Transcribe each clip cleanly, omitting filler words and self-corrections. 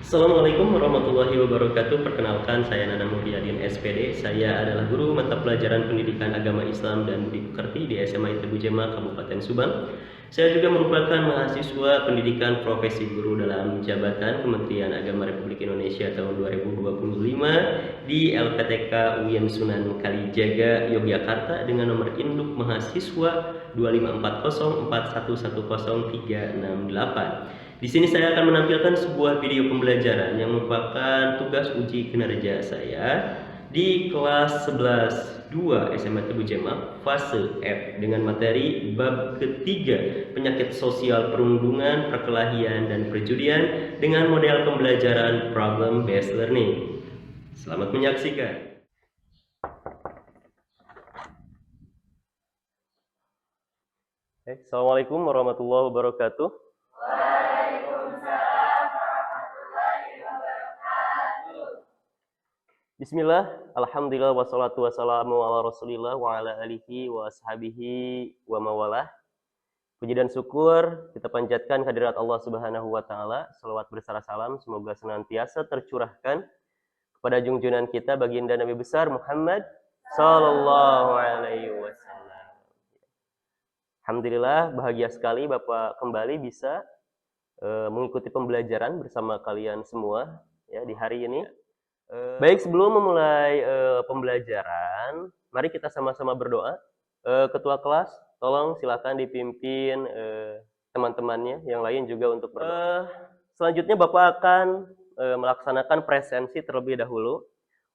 Assalamualaikum warahmatullahi wabarakatuh. Perkenalkan, saya Nana Muhyadin SPD. Saya adalah guru mata pelajaran pendidikan agama Islam dan budi pekerti di SMA Tebu Jema, Kabupaten Subang. Saya juga merupakan mahasiswa pendidikan profesi guru dalam jabatan Kementerian Agama Republik Indonesia tahun 2025 di LPTK UIN Sunan Kalijaga, Yogyakarta dengan nomor induk mahasiswa 25404110368. Di sini saya akan menampilkan sebuah video pembelajaran yang merupakan tugas uji kinerja saya di kelas 11-2 SMA Tebu Jema fase F dengan materi bab ketiga penyakit sosial perundungan, perkelahian, dan perjudian dengan model pembelajaran problem based learning. Selamat menyaksikan. Assalamualaikum warahmatullahi wabarakatuh. Bismillah, alhamdulillah, wassalatu wassalamu ala rasulillah wa ala alihi wa ashabihi wa mawalah. Puji dan syukur kita panjatkan kehadirat Allah subhanahu wa ta'ala. Salawat bersara salam semoga senantiasa tercurahkan kepada junjungan kita baginda Nabi besar Muhammad sallallahu alaihi wasallam. Alhamdulillah, bahagia sekali Bapak kembali bisa mengikuti pembelajaran bersama kalian semua ya di hari ini. Baik, sebelum memulai pembelajaran, mari kita sama-sama berdoa. Ketua kelas, tolong silakan dipimpin teman-temannya yang lain juga untuk berdoa. Selanjutnya Bapak akan melaksanakan presensi terlebih dahulu.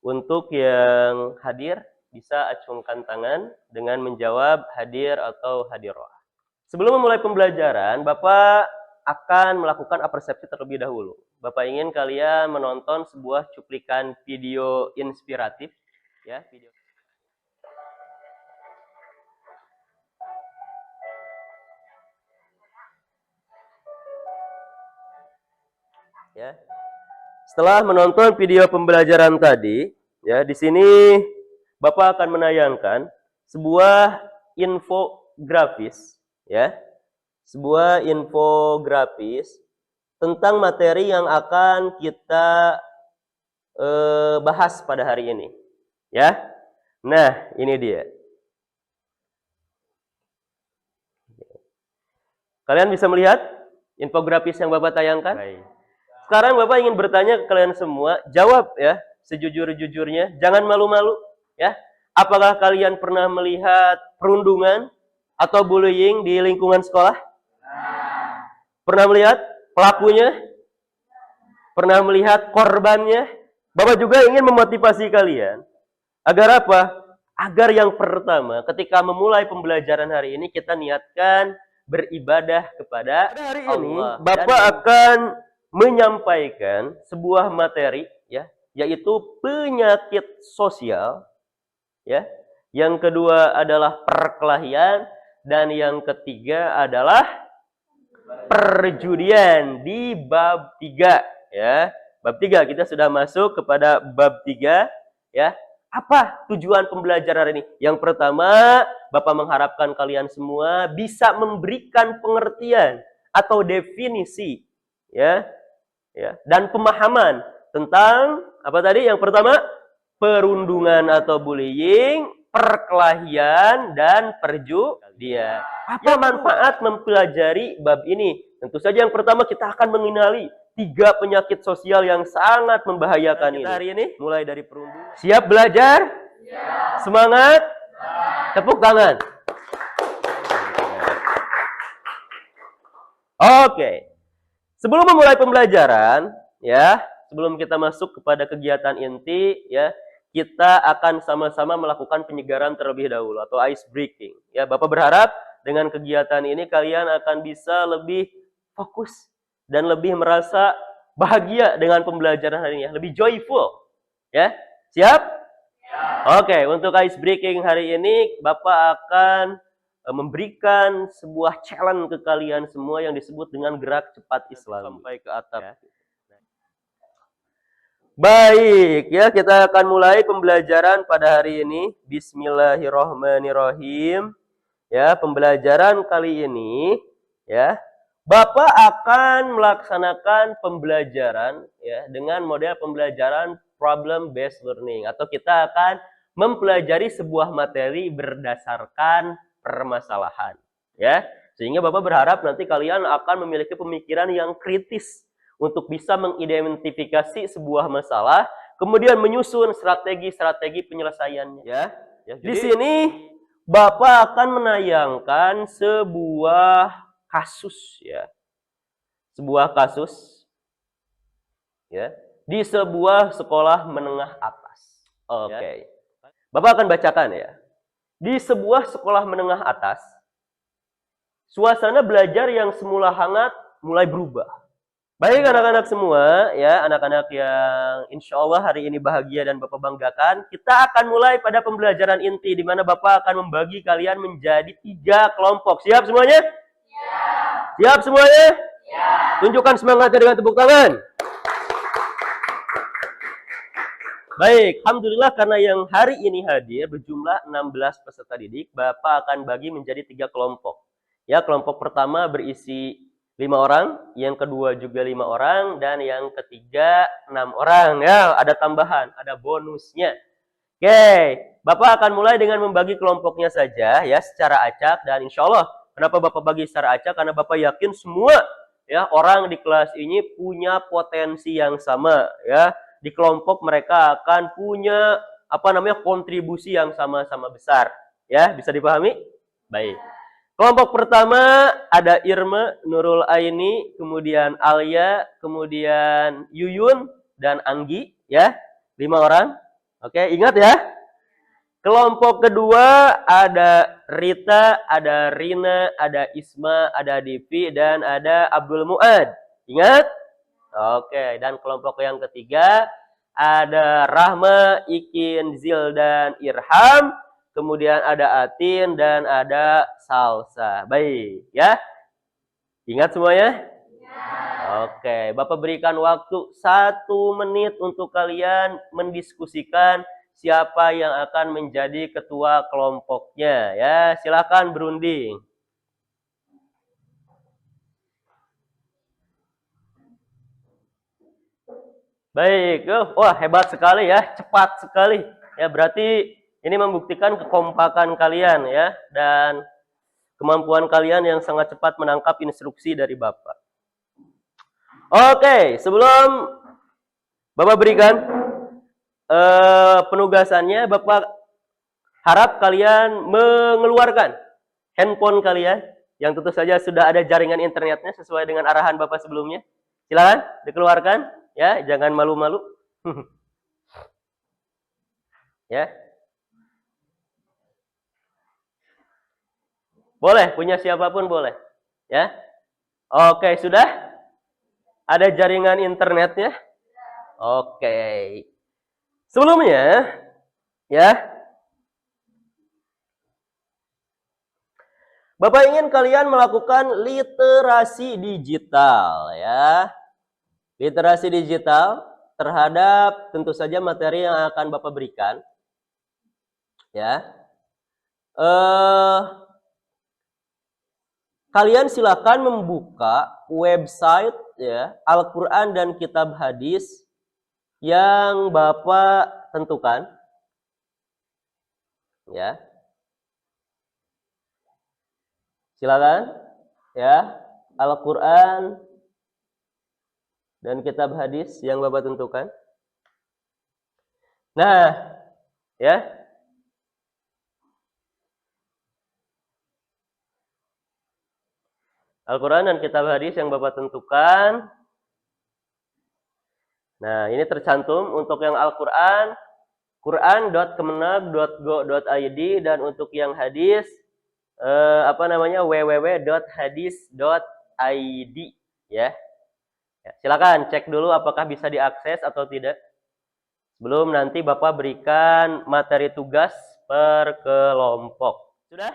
Untuk yang hadir bisa acungkan tangan dengan menjawab hadir atau hadiroh. Sebelum memulai pembelajaran, Bapak akan melakukan apersepsi terlebih dahulu. Bapak ingin kalian menonton sebuah cuplikan video inspiratif, ya, video. Ya. Setelah menonton video pembelajaran tadi, ya, di sini Bapak akan menayangkan sebuah infografis, ya. Sebuah infografis tentang materi yang akan kita bahas pada hari ini, ya. Nah, ini dia. Kalian bisa melihat infografis yang Bapak tayangkan? Baik. Sekarang Bapak ingin bertanya ke kalian semua, jawab ya sejujur-jujurnya, jangan malu-malu, ya. Apakah kalian pernah melihat perundungan atau bullying di lingkungan sekolah? Pernah melihat pelakunya? Pernah melihat korbannya? Bapak juga ingin memotivasi kalian. Agar apa? Agar yang pertama, ketika memulai pembelajaran hari ini, kita niatkan beribadah kepada hari Allah. Ini, Bapak akan menyampaikan sebuah materi, ya, yaitu penyakit sosial, ya. Yang kedua adalah perkelahian, dan yang ketiga adalah perjudian di bab 3, ya. Bab 3 kita sudah masuk kepada bab 3, ya. Apa tujuan pembelajaran ini? Yang pertama, Bapak mengharapkan kalian semua bisa memberikan pengertian atau definisi, ya. Ya, dan pemahaman tentang apa tadi? Yang pertama, perundungan atau bullying, perkelahian, dan perjudian. Apa manfaat mempelajari bab ini? Tentu saja yang pertama kita akan mengenali 3 penyakit sosial yang sangat membahayakan ini. Hari ini mulai dari perundungan. Siap belajar? Siap. Semangat? Tepuk tangan. Oke. Sebelum memulai pembelajaran, ya, sebelum kita masuk kepada kegiatan inti, ya, kita akan sama-sama melakukan penyegaran terlebih dahulu atau ice breaking. Ya, Bapak berharap dengan kegiatan ini kalian akan bisa lebih fokus dan lebih merasa bahagia dengan pembelajaran hari ini, ya, lebih joyful. Ya, siap? Ya. Oke, untuk ice breaking hari ini Bapak akan memberikan sebuah challenge ke kalian semua yang disebut dengan gerak cepat Islam sampai ke atap. Ya. Baik, ya, kita akan mulai pembelajaran pada hari ini. Bismillahirrahmanirrahim. Ya, pembelajaran kali ini, ya, Bapak akan melaksanakan pembelajaran ya dengan model pembelajaran problem based learning, atau kita akan mempelajari sebuah materi berdasarkan permasalahan ya. Sehingga Bapak berharap nanti kalian akan memiliki pemikiran yang kritis untuk bisa mengidentifikasi sebuah masalah, kemudian menyusun strategi-strategi penyelesaiannya ya. Di sini Bapak akan menayangkan sebuah kasus ya. Sebuah kasus ya di sebuah sekolah menengah atas. Oke. Bapak akan bacakan ya. Di sebuah sekolah menengah atas, suasana belajar yang semula hangat mulai berubah. Baik anak-anak semua ya, anak-anak yang insya Allah hari ini bahagia dan Bapak banggakan, kita akan mulai pada pembelajaran inti di mana Bapak akan membagi kalian menjadi 3 kelompok. Siap semuanya? Siap semuanya? Tunjukkan semangatnya dengan tepuk tangan. Baik, alhamdulillah karena yang hari ini hadir berjumlah 16 peserta didik, Bapak akan bagi menjadi 3 kelompok. Ya, kelompok pertama berisi 5 orang, yang kedua juga 5 orang, dan yang ketiga 6 orang. Ya, ada tambahan, ada bonusnya. Oke, Bapak akan mulai dengan membagi kelompoknya saja ya secara acak, dan insya Allah kenapa Bapak bagi secara acak? Karena Bapak yakin semua ya orang di kelas ini punya potensi yang sama ya. Di kelompok mereka akan punya kontribusi yang sama-sama besar. Ya, bisa dipahami? Baik. Kelompok pertama ada Irma, Nurul Aini, kemudian Alia, kemudian Yuyun dan Anggi ya. 5 orang. Oke, ingat ya. Kelompok kedua ada Rita, ada Rina, ada Isma, ada Divi, dan ada Abdul Muad. Ingat? Oke, dan kelompok yang ketiga ada Rahma, Ikin, Zil, dan Irham. Kemudian ada Atin dan ada Salsa. Baik, ya. Ingat semuanya? Oke, Bapak berikan waktu 1 menit untuk kalian mendiskusikan siapa yang akan menjadi ketua kelompoknya. Ya, silakan berunding. Baik, wah hebat sekali ya, cepat sekali. Ya, berarti ini membuktikan kekompakan kalian ya, dan kemampuan kalian yang sangat cepat menangkap instruksi dari Bapak. Oke, sebelum Bapak berikan penugasannya, Bapak harap kalian mengeluarkan handphone kalian yang tentu saja sudah ada jaringan internetnya sesuai dengan arahan Bapak sebelumnya. Silakan dikeluarkan ya, jangan malu-malu. Ya. Boleh, punya siapapun boleh. Ya. Oke, sudah? Ada jaringan internetnya? Oke. Sebelumnya, ya, Bapak ingin kalian melakukan literasi digital, ya. Literasi digital terhadap tentu saja materi yang akan Bapak berikan, ya. Kalian silakan membuka website ya Al-Quran dan Kitab Hadis yang Bapak tentukan, ya. Silakan ya, Al-Quran dan Kitab Hadis yang Bapak tentukan. Nah, ya. Al-Quran dan Kitab Hadis yang Bapak tentukan. Nah, ini tercantum untuk yang Al-Quran, quran.kemenag.go.id, dan untuk yang hadis www.hadis.id ya. Silakan cek dulu apakah bisa diakses atau tidak. Sebelum nanti Bapak berikan materi tugas per kelompok. Sudah?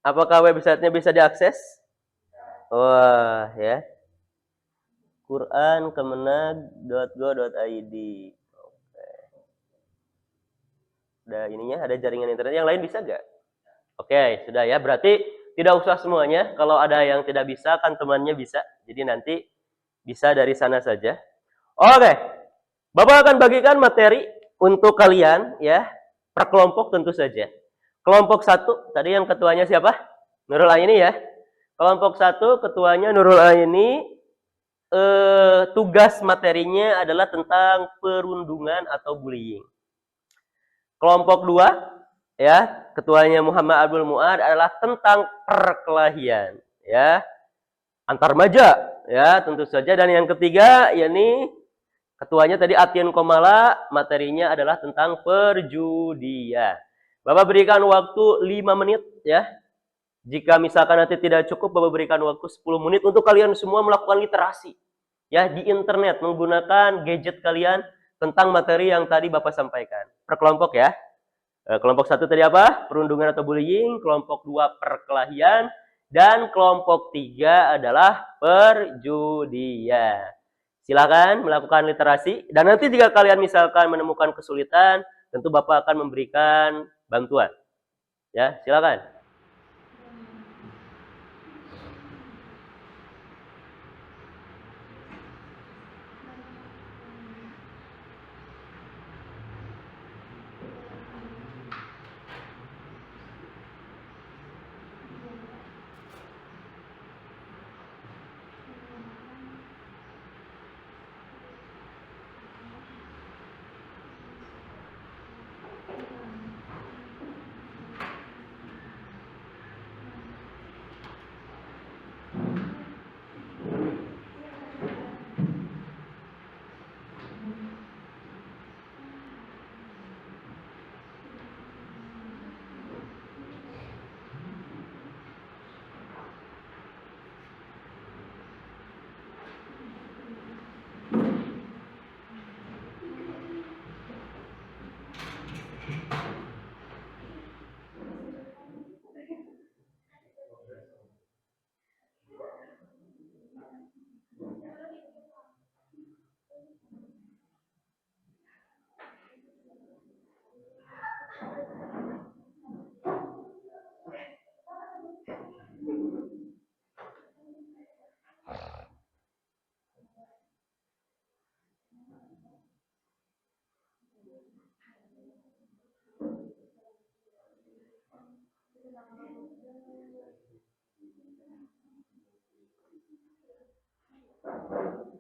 Apakah websitenya bisa diakses? Wah, ya. quran.kemenag.go.id. Oke. Ada ininya, ada jaringan internet. Yang lain bisa nggak? Oke, sudah ya. Berarti tidak usah semuanya. Kalau ada yang tidak bisa, kan temannya bisa. Jadi nanti bisa dari sana saja. Oke, Bapak akan bagikan materi untuk kalian ya, per kelompok tentu saja. Kelompok 1, tadi yang ketuanya siapa? Nurul Aini ya. Kelompok 1, ketuanya Nurul Aini. Tugas materinya adalah tentang perundungan atau bullying. Kelompok 2, ya, ketuanya Muhammad Abdul Muad adalah tentang perkelahian, ya, antar remaja, ya, tentu saja. Dan yang ketiga, yakni ketuanya tadi Atien Komala, materinya adalah tentang perjudian. Bapak berikan waktu 5 menit, ya. Jika misalkan nanti tidak cukup, Bapak berikan waktu 10 menit untuk kalian semua melakukan literasi, ya, di internet menggunakan gadget kalian tentang materi yang tadi Bapak sampaikan. Per kelompok ya. Kelompok 1 tadi apa? Perundungan atau bullying. Kelompok 2 perkelahian. Dan kelompok 3 adalah perjudian. Silakan melakukan literasi. Dan nanti jika kalian misalkan menemukan kesulitan, tentu Bapak akan memberikan bantuan. Ya, silakan.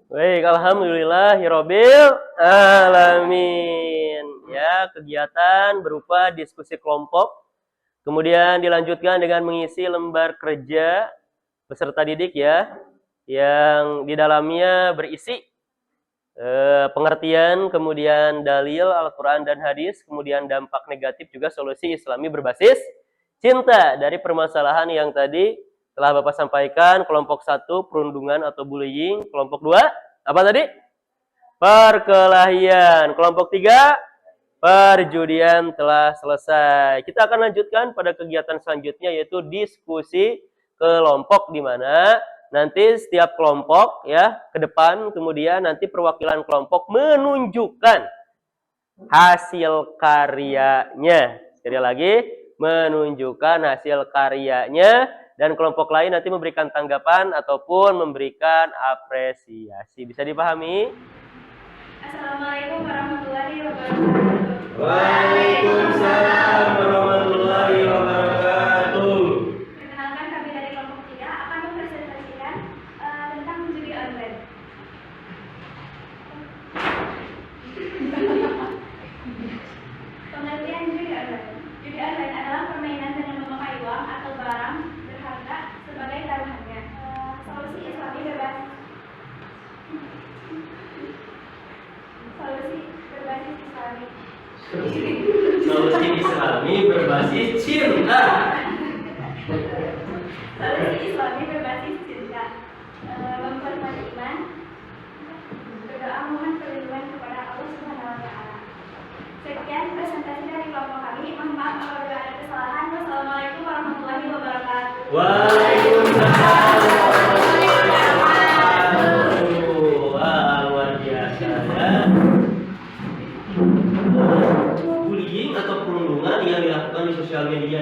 Baik, alhamdulillahirabbil alamin. Ya, kegiatan berupa diskusi kelompok, kemudian dilanjutkan dengan mengisi lembar kerja peserta didik ya, yang di dalamnya berisi pengertian, kemudian dalil Al-Quran dan hadis, kemudian dampak negatif juga solusi Islami berbasis cinta dari permasalahan yang tadi telah Bapak sampaikan. Kelompok 1 perundungan atau bullying, kelompok 2 apa tadi? Perkelahian, kelompok 3 perjudian telah selesai. Kita akan lanjutkan pada kegiatan selanjutnya, yaitu diskusi kelompok, di mana nanti setiap kelompok ya ke depan, kemudian nanti perwakilan kelompok menunjukkan hasil karyanya. Sekali lagi, menunjukkan hasil karyanya, dan kelompok lain nanti memberikan tanggapan ataupun memberikan apresiasi. Bisa dipahami? Assalamualaikum warahmatullahi wabarakatuh. Waalaikumsalam warahmatullahi wabarakatuh. Perkenalkan, kami dari kelompok 3 akan mempresentasikan tentang judi online. Pengertian judi online. Judi online adalah permainan dengan memakai uang atau barang berharga sebagai taruhannya. Solusi Islami berbasis Islami. Solusi Islami berbasis cinta. Solusi Islami berbasis cinta. Memperkuat iman, berdoa mohon perlindungan kepada Allah Subhanahu wa taala. Sekian presentasi dari kelompok kami. Mohon maaf apabila ada kesalahan. Wassalamualaikum warahmatullahi wabarakatuh. Waalaikumsalam warahmatullahi wabarakatuh. Wah, luar biasa ya. Bullying atau perundungan yang dilakukan di sosial media.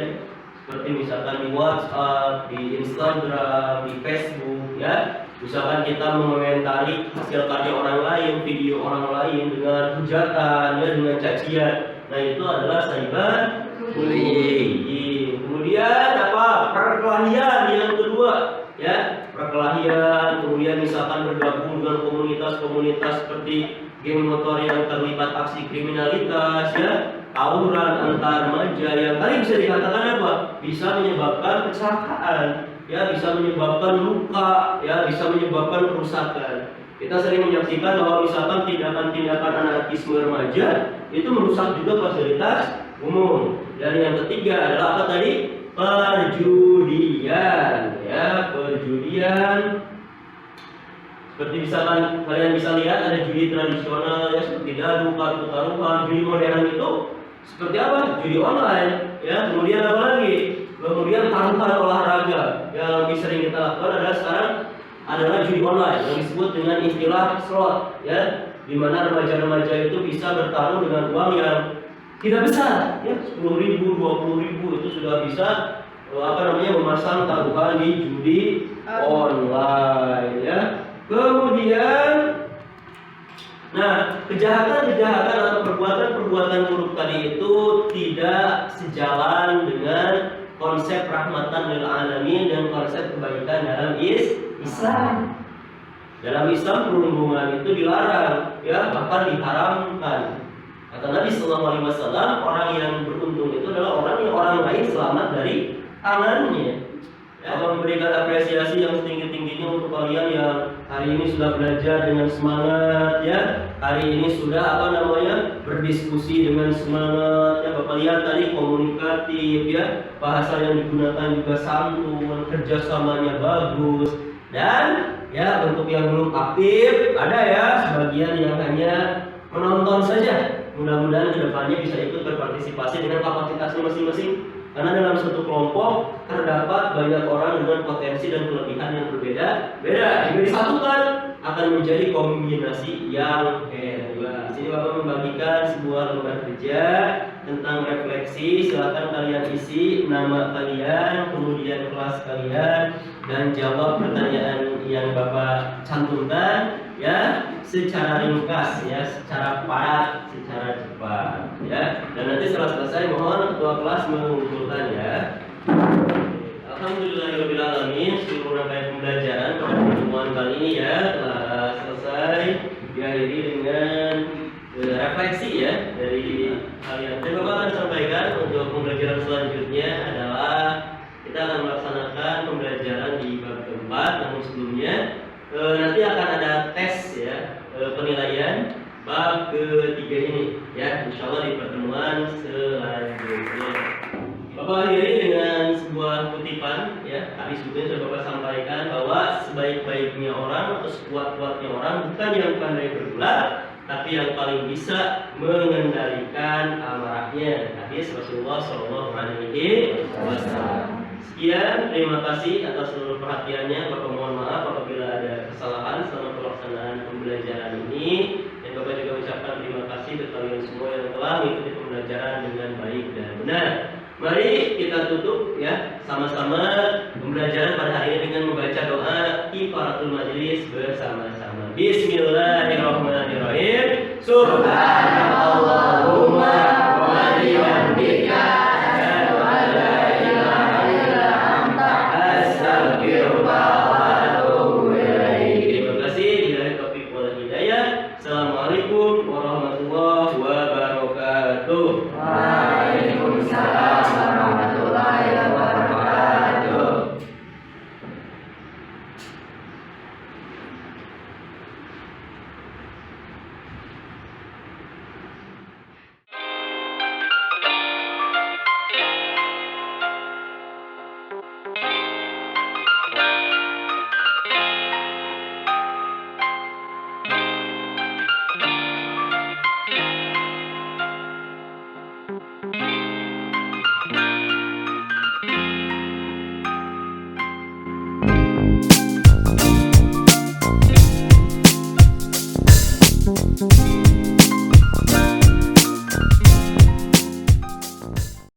seperti misalkan di WhatsApp, di Instagram, di Facebook, ya. Misalkan kita mengomentari hasil karya orang lain, video orang lain dengan hujatan, ya, dengan cacian. Nah, itu adalah cyberbullying. Kemudian apa? Perkelahian yang kedua, ya. Perkelahian, kemudian misalkan bergabung dengan komunitas-komunitas seperti geng motor yang terlibat aksi kriminalitas, ya. Tawuran antar remaja yang tadi bisa dikatakan apa? Bisa menyebabkan kecelakaan, ya, bisa menyebabkan luka, ya, bisa menyebabkan kerusakan. Kita sering menyaksikan bahwa misalkan tindakan-tindakan anarkisme remaja itu merusak juga fasilitas umum. Dan yang ketiga adalah apa tadi? Perjudian, ya, perjudian. Seperti misalkan kalian bisa lihat ada judi tradisional, ya, seperti dadu, kartu-taruhan. Judi modern itu seperti apa? Judi online, ya. Kemudian apa lagi? Kemudian taruhan olahraga. Yang lebih sering kita lakukan adalah sekarang adalah judi online yang disebut dengan istilah slot, ya, di mana remaja-remaja itu bisa bertarung dengan uang yang tidak besar, ya, 10.000, 20.000 itu sudah bisa memasang taruhan di judi online, ya. Kemudian, nah, kejahatan-kejahatan atau perbuatan-perbuatan buruk tadi itu tidak sejalan dengan konsep rahmatan lil alamin dan konsep kebaikan dalam Islam. Dalam Islam perundungan itu dilarang, ya, bahkan diharamkan. Kata Nabi Sallallahu Alaihi Wasallam, orang yang beruntung itu adalah orang yang orang lain selamat dari tangannya. Ya, memberikan apresiasi yang setinggi-tingginya untuk kalian yang hari ini sudah belajar dengan semangat, ya. Hari ini sudah berdiskusi dengan semangat, ya. Bapak lihat tadi komunikatif, ya. Bahasa yang digunakan juga santun, kerjasamanya bagus. Dan ya, untuk yang belum aktif ada ya sebagian yang hanya menonton saja. Mudah-mudahan kedepannya bisa ikut berpartisipasi dengan kapasitasnya masing-masing. Karena dalam satu kelompok terdapat banyak orang dengan potensi dan kelebihan yang berbeda-beda. Jika disatukan akan menjadi kombinasi yang hebat. Jadi Bapak membagikan sebuah lembar kerja tentang refleksi. Silakan kalian isi nama kalian, kemudian kelas kalian, dan jawab pertanyaan yang Bapak cantumkan, ya, secara ringkas, ya, secara padat, secara cepat, ya. Dan nanti setelah selesai mohon ketua kelas mengumpulkan, ya. Alhamdulillahirobbilalamin, seluruh rangkaian pembelajaran pada pertemuan kali ini, ya, telah selesai diakhiri dengan refleksi, ya, dari kalian. Dan Bapak akan sampaikan untuk pembelajaran selanjutnya adalah kita akan melaksanakan pembelajaran di bab keempat. Namun sebelumnya nanti akan ada tes, ya, penilaian bab ketiga ini, ya, insya Allah di pertemuan selanjutnya. Bapak akhiri dengan sebuah kutipan, ya. Tadi sebelumnya sudah Bapak sampaikan bahwa sebaik-baiknya orang atau sekuat-kuatnya orang bukan yang pandai bergulat, tapi yang paling bisa mengendalikan amarahnya. Hadis Rasulullah SAW. Sekian, terima kasih atas seluruh perhatiannya. Bapak mohon maaf apabila ada kesalahan selama pelaksanaan pembelajaran ini. Dan Bapak juga ucapkan terima kasih kepada kalian semua yang telah mengikuti pembelajaran dengan baik dan benar. Mari kita tutup, ya, sama-sama pembelajaran pada hari ini dengan membaca doa kifaratul majelis bersama-sama. Bismillah.